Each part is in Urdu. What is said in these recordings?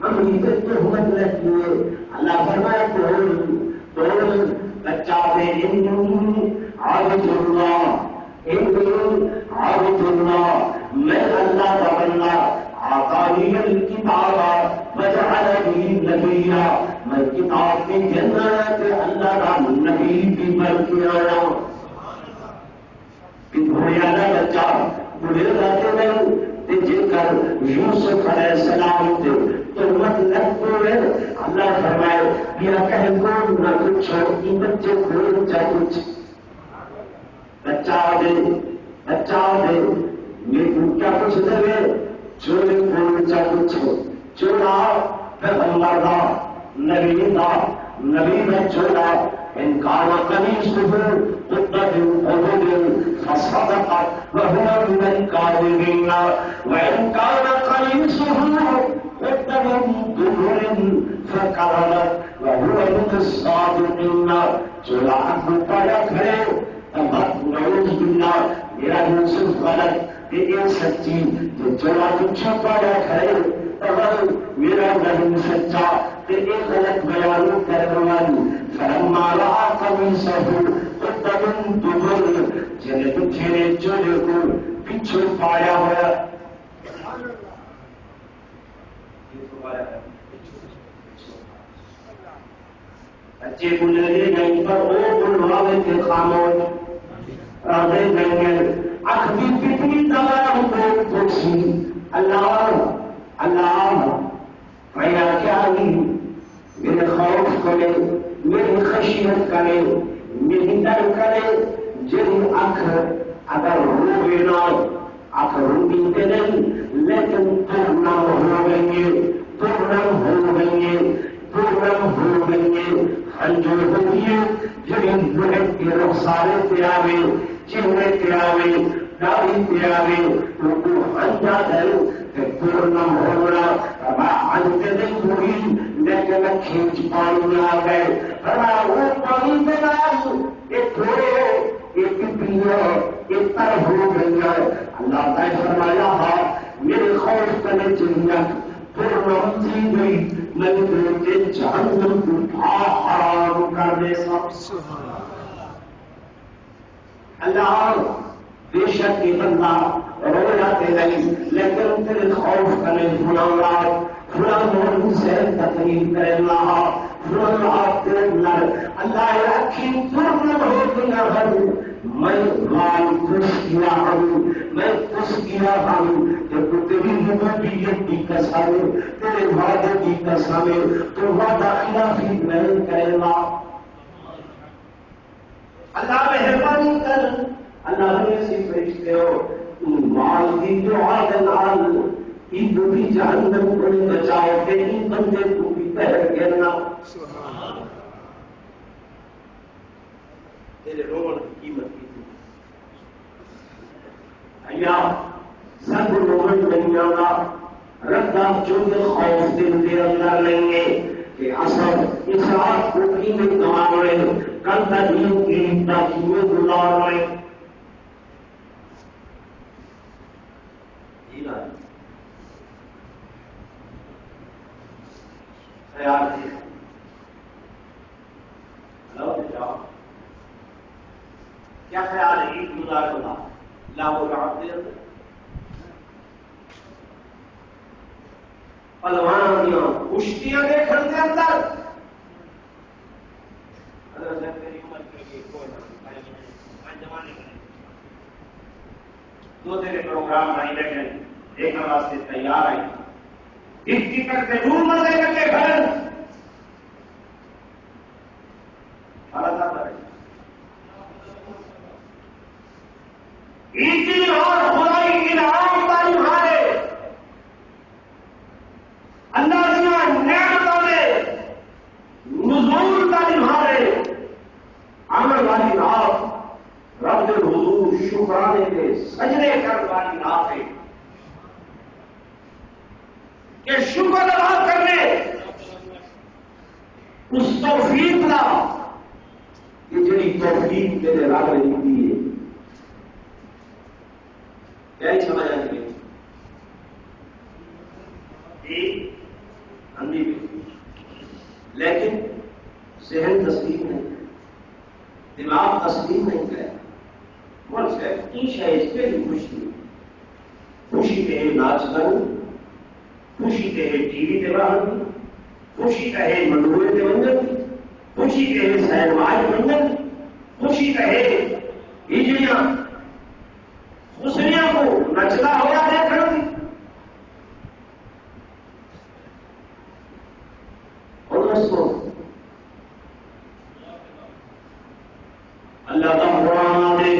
امریکہ تہمت لگتی ہے. اللہ فرمایا توڑ بچہ دے عابد اللہ عابد اللہ میں اللہ کا بندہ آتانی الکتاب وجعلنی نبیا میں کتاب کی جنت اللہ کا نبی بھی بن کے آیا. بھوڑیانا بچہ بڑے رہتے نہیں جن کر یوسف علیہ السلام تھے تو مت لگتے ہوئے اللہ فرمائے یا کہیں کون نہ کچھ چھوٹی بچے کوئی چاہے کچھ بچہ دے یہ کیا کچھ دے چورے کوئی چاہے کچھ چورا پیغمبر دا نبی میں چورا انکار قمیصه قد من قبل فصدقت وهو من الكاذبين وإن كان قميصه قد من دبر فكذبت وهو من الصادقين. چولا پڑا کھڑے نعوذ باللہ میرا یوسف غلط یہ سچی تو چولا کچھ پڑا کھڑے میرا نہیں سچا ایک غلط بیان کرنے والی فلما رأى قميصه قد من دبر جن پچھے نے چورے کو پیچھے پایا ہوا بچے بولے نہیں پر وہ بلواوے کے خاموش رہے نہیں ہے اخبی کتنی دبایا کو پوچھی اللہ میرا کیا نہیں میرے خوف کرے میری خشیت کرے میری ڈر کرے جن اگر روئے نہ روی دے نہیں لیکن پورنم ہو گئیں گے ہنجو ہوئیے جن لوگ کے رخسارے پہ آوے چہرے پہ آوے داڑھی پہ آوے تو ہنجا دے پورنم ہونا ہنجتے نہیں ہوئی لیکن کھینچ پانی میں آ گئے وہ پانی میں آئی ایک تھوڑے ایک پیو ایک تر ہو گئی ہے. اللہ نے فرمایا میرے خوف کرنے چاہیے پورنم سی گئی میں نے جہنم کو حرام کر دے سب. اللہ بے شک یہ بندہ رو جاتے نہیں لیکن تیرے خوف کرنے فلان سے تقریر کرنا فلان آپ اللہ رکھی پورن ہو گیا ہوں میں مال خوش کیا ہوں میں خوش کیا ہوں کہ تیری ربوبیت کی قسم تیرے وعدے کی قسم تو وعدہ خلافی نہیں کرے گا. اللہ مہربانی کر اللہ نے سے فرشتے ہو مال کی جو عادل ان بھی جہنم کو بچاؤ کہ ان بندے کو بھی پہر گرنا تیرے رومن کی قیمت کی سب رومن نہیں آنا رکھا چونکہ خوف دل کے اندر لیں گے کہ اصل اس رات کو قیمت کما رہے کل تدین کی تاکیویں گزار رہے خیال ہے کیا خیال ہے عید گزار ہونا لاہور پلوانیاں کشتیاں دیکھنے کے اندر دو تیرے پروگرام نہیں لگے ایک واسطے تیار آئی اس کی کرتے نور مزے کر کے گھر عیدی اور خدائی انعام تعلیم ہارے اللہ دیا نعمتوں نے نزول تعلیم ہارے عمل والی رات رب حضور شکرانے کے سجدے کر والی رات ہے کہ شکر ادا کرنے اس توفیق کا کہ جڑی توفیق تیرے رب نے دی ہے کیا ہی سمجھ آ گئی ذہن تسلیم نہیں، دماغ تسلیم نہیں کرے، من سے این شاید کے لیے خوشی کے ناچ کروں، خوشی کے ٹی وی دے باہر، خوشی کہے منڈوے کے منظر، خوشی کہے سینمائی منظر، خوشی کہے ہجڑیاں خوشیاں کو نچلا ہوا دیکھنا دی اور دوستوں اللہ کا قرآن دے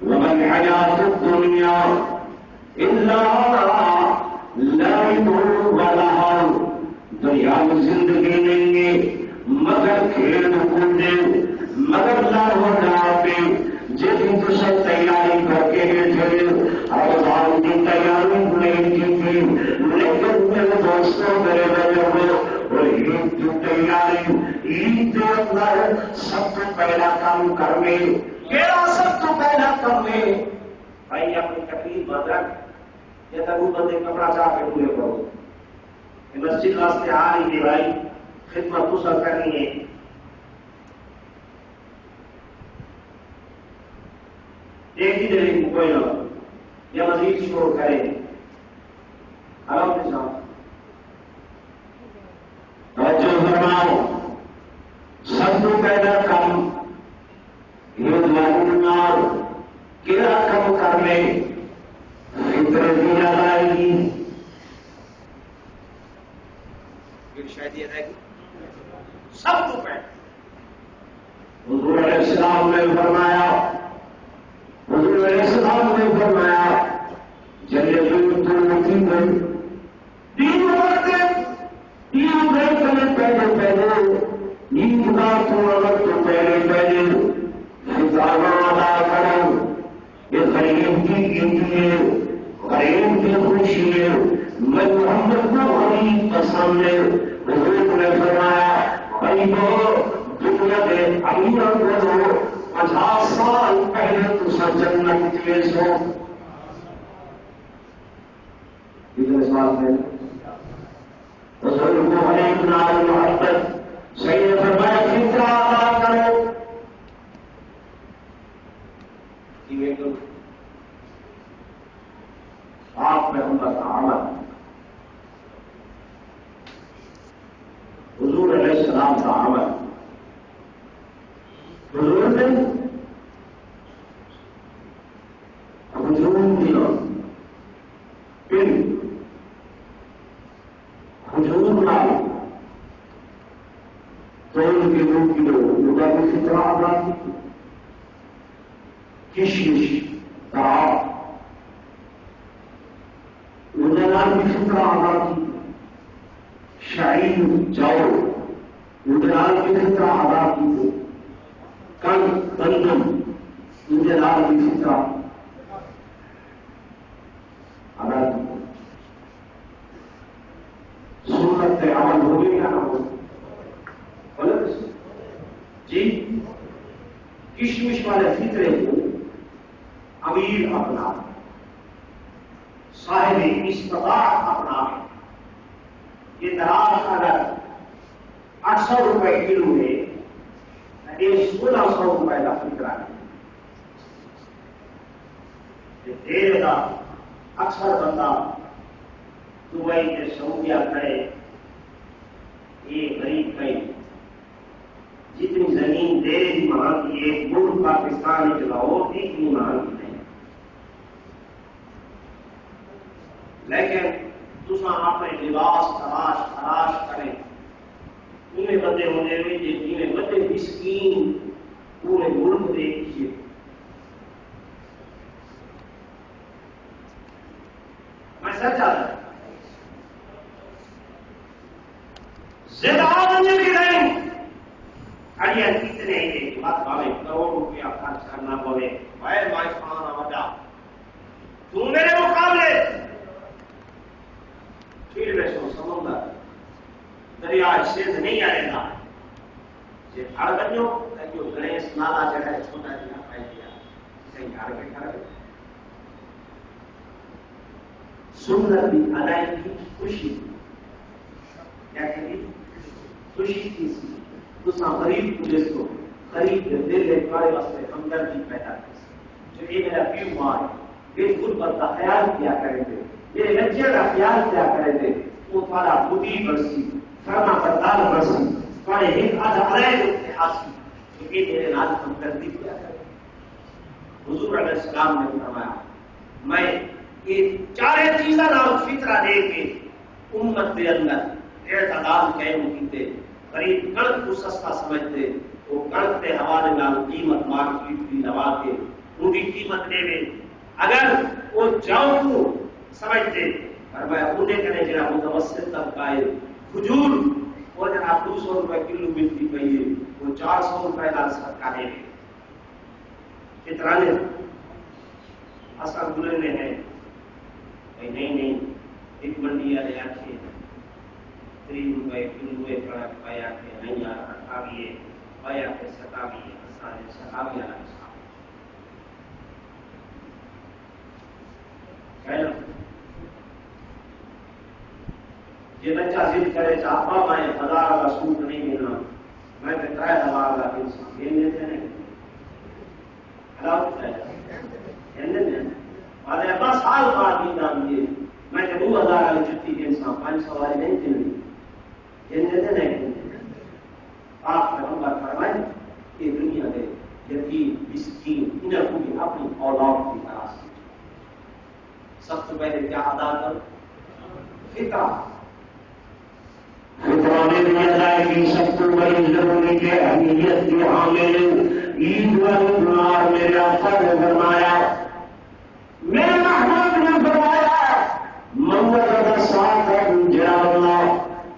وَمَا الْحَيَاةُ الدُّنْيَا إِلَّا لَعِبٌ وَلَهْوٌ، دنیا میں زندگی نہیں ہے مگر کھیل کود، مگر لہو ڈھاپے، جس کی سب تیاری کر کے بیٹھے رمضان کی تیاری نہیں کی تھی، لیکن میرے دوستوں میرے بزرگوں اور عید کی تیاری، عید کے اندر سب سے پہلا کام کرنے کیا، سب سے پہلا کرنے بھائی اپنی تکلیف بدرک یا تبو بندے کپڑا چاہ کے پورے کرو، مسجد واسطے آ رہی تھی بھائی خدمت تو سب کرنی ہے، ایک ہی دن کوئی نہ یا مزید شروع کرے آرام کے ساتھ توجہ فرماؤ، سب کو پیدا کم یہ دعا کیا کم کرنے فطر دی ادائیگی، شاید یہ ہے سب کو پیدا، حضور علیہ السلام نے فرمایا، حضور علیہ السلام نے فرمایا جلے تین وقت تین پہلے پہلے عید کا تھوڑا وقت پہلے پہلے فضانا ادا کرو، یہ غریب کی عید ہے، غریب کی خوشی ہے، میں محمد کو غریب پسند ہے، حضور نے فرمایا غریبوں دنیا کے امیروں کو 50 سال پہلے تو سب جنت کے سو کتنے سال پہلے حضور کو غریب نال محبت صحیح نے فرمایا فطرہ ادا کرو، آپ میں ہم کا عمل حضور علیہ السلام کا عمل، حضور نے ہجوم دیا پھر ہجوم لائی تو ان کے روح کی لوگوں کی فطرہ ادا کی، کشمش تراب انہیں کی فطرہ ادا کی، شعیر جاؤ انہیں کی فطرہ ادا کی، کل بندم انہیں کی فطرہ ادا کی، سنت عمل ہو گئی کیا نہ ہو جی، کشمش والے فطرے کو امیر اپنا، صاحب استطاعت اپنا، یہ دراز اگر 800 روپے کلو ہے، یہ 1600 روپے کا فکرا ہے، دیر کا اکثر بندہ دبئی کے سعودیہ کرے، یہ غریب کئی جتنی زمین دے دی مہنگی ہے، ملک پاکستان چلاؤ اتنی مہنگی نہیں، لیکن تصا اپنے لباس تلاش کریں، انہیں بندے ہونے میں جنہیں بندے مسکین پورے ملک دیکھیے، میں سچ آ رہا زیادہ بننے کی نہیں اڑیا کتنے ہی بات بھاوے کروڑ روپیہ خرچ کرنا پڑے، غیر مائفانہ وجہ تو میرے مقابلے پھر میں سو سمندر دریا سندھ نہیں آئے گا، یہ گھر بنو جو گنیش نالا جگہ چھوٹا جگہ پہ دیا صحیح گھر کے گھر سندر بھی ادائی کی خوشی کیا کہتی خوشی کی تسا غریب کو جسو غریب کے دل لے کارے واسطے ہمدردی پیدا کر جو یہ میرا پیو ماں ہے یہ غربت کا خیال کیا کریں گے یہ لجے کا خیال کیا کریں گے وہ تھوڑا بڑی برسی فرما بردار برسی تھوڑے ایک آدھا علیہ اتحاسی تو یہ میرے نال ہمدردی کیا کریں حضور علیہ السلام نے فرمایا میں یہ چارے چیزاں نال فطرہ دے کے امت کے اندر اعتدال قائم کیتے غریب کڑک کو سستا سمجھتے وہ کڑک کے حوالے نال قیمت مارکیٹ کی لوا کے ان کی قیمت دے میں اگر وہ جاؤ کو سمجھتے فرمایا انہیں کہنے جناب متوسط طبقہ ہے کھجور وہ جناب 200 روپے کلو ملتی پئی ہے وہ 400 روپے کا صدقہ دے گے اتنا نے اصل گزرنے ہیں نہیں ایک منڈی والے آتے 30 روپے کلو کڑک پایا کے نہیں یار اٹھاویے پایا کے ستاویے سارے ستاویے والا یہ بچہ ضد کرے چاہتا میں 1000 کا سوٹ نہیں لینا میں کہتا ہے 1000 کا انسان یہ لیتے نہیں بس سال بعد بھی دام دیے میں کہ 2000 والی جتی کے انسان 500 والی نہیں چلنی لیتے نہیں آپ پیغمبر فرمائیں کہ دنیا میں یتیم مسکین انہیں کو بھی اپنی اولاد کی تلاش کی سب سے پہلے کیا ادا کر فطرہ فطرانے میں ادائیگی سب کو بڑی ضروری کے اہمیت کی حامل عید والنار میرے آقا نے فرمایا میرے محبوب نے فرمایا منظر ساتھ ہے جراللہ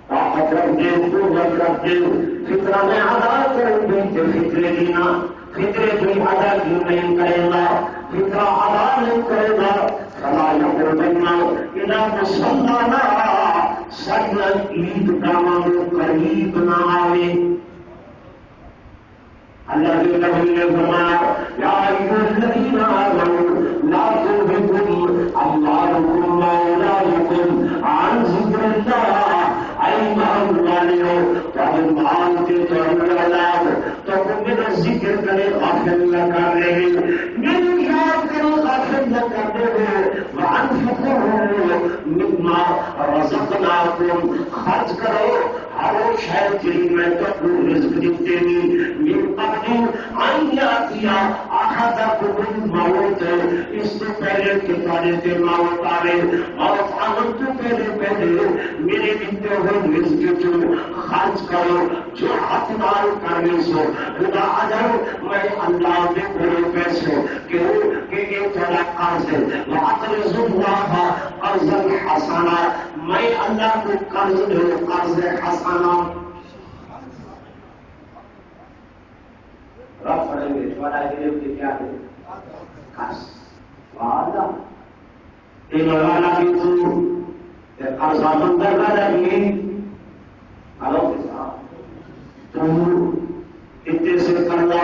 طاقت رکھ دے قوت رکھ دے فطرہ میں ادا کریں گے کہ فطرے دینا فطرے کی ادا کیوں نہیں کرے گا فطرہ ادا نہیں کرے گا فلا یقربنا اذا مسلمانا سجن عید دامان قریب نہ آئے اللہ کے نبی نے فرمایا یا ایھا الذین آمنوا لا تلهکم اموالکم واولادکم عن ذکر اللہ اے ایمان والو تمہارے مال کے تمہاری اولاد تو میرا ذکر کرے غافل نہ کرے میری یاد کرے غافل نہ کرے وانفقوا مما رزقناکم خرچ کرو ہر شہر کے لیے میں تو رزق دیتے نہیں من قبل ان یاتیا احدکم الموت اس سے پہلے کہ تمہارے سے موت آئے اور آمن تو پہلے میرے دیتے ہوئے رزق جو خرچ کرو جو حتمال کرنے سے خدا اجر میں اللہ کے پورے پیسے کہ یہ تھوڑا قرض ہے وَأَقْرِضُ اللَّهَ قَرْضًا حَسَنًا میں اللہ کو قرض دوں قرض حسنہ رب پڑھیں گے چھوڑا کے کیا ہے قرض وعدہ ایمانا کی تو قرض مندر کا نہیں الو کے ساتھ تو اتنے سے کرنا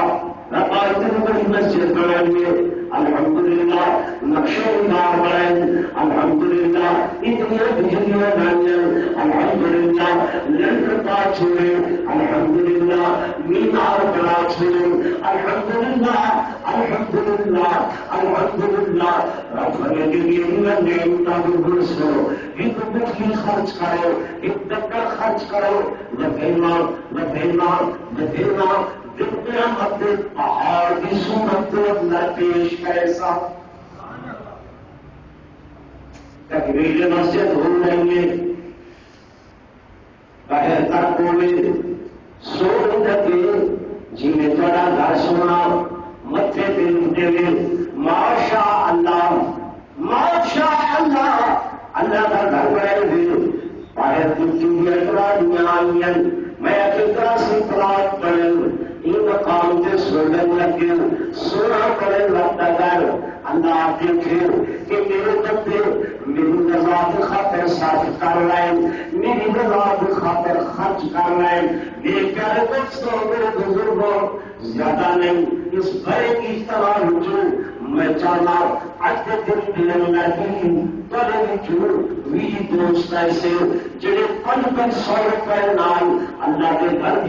رب اتنے بڑی مسجد بنائیے الحمدللہ نقشہ دار بنائیں الحمدللہ اتنی بجلیاں ڈالیں الحمدللہ لنڈر کا چھوڑے الحمدللہ مینار بنا چھوڑے الحمدللہ الحمدللہ الحمدللہ رب نے دنیا میں نعمتوں کو برس کرو ایک بچی خرچ کرو ایک دکر خرچ کرو لبھینا دنیا مت پہاڑ کی صورت اللہ پیش کیسا تکبیر مسجد ہو رہی ہے باہر تک بولے سو لگے جی میں تھوڑا گھر سونا متھے پہ لوٹے ہوئے ماشاء اللہ اللہ کا گھر بنائے ہوئے باہر کی میں اکثر سے پلاٹ پڑے ان مقام سے سونے لگے سونا پڑے لگتا گھر اللہ دیکھے کہ میرے بندے میری رضا کی خاطر صرف کر رہے ہیں میری رضا کی خاطر خرچ کر رہے ہیں میرے پیارے دوستوں میرے بزرگوں زیادہ نہیں اس بڑے کی طرح رجوع میں چاہنا آج کے دن دلوں میں پڑے رجوع وی دوست ایسے جڑے 500 روپے نال اللہ کے گھر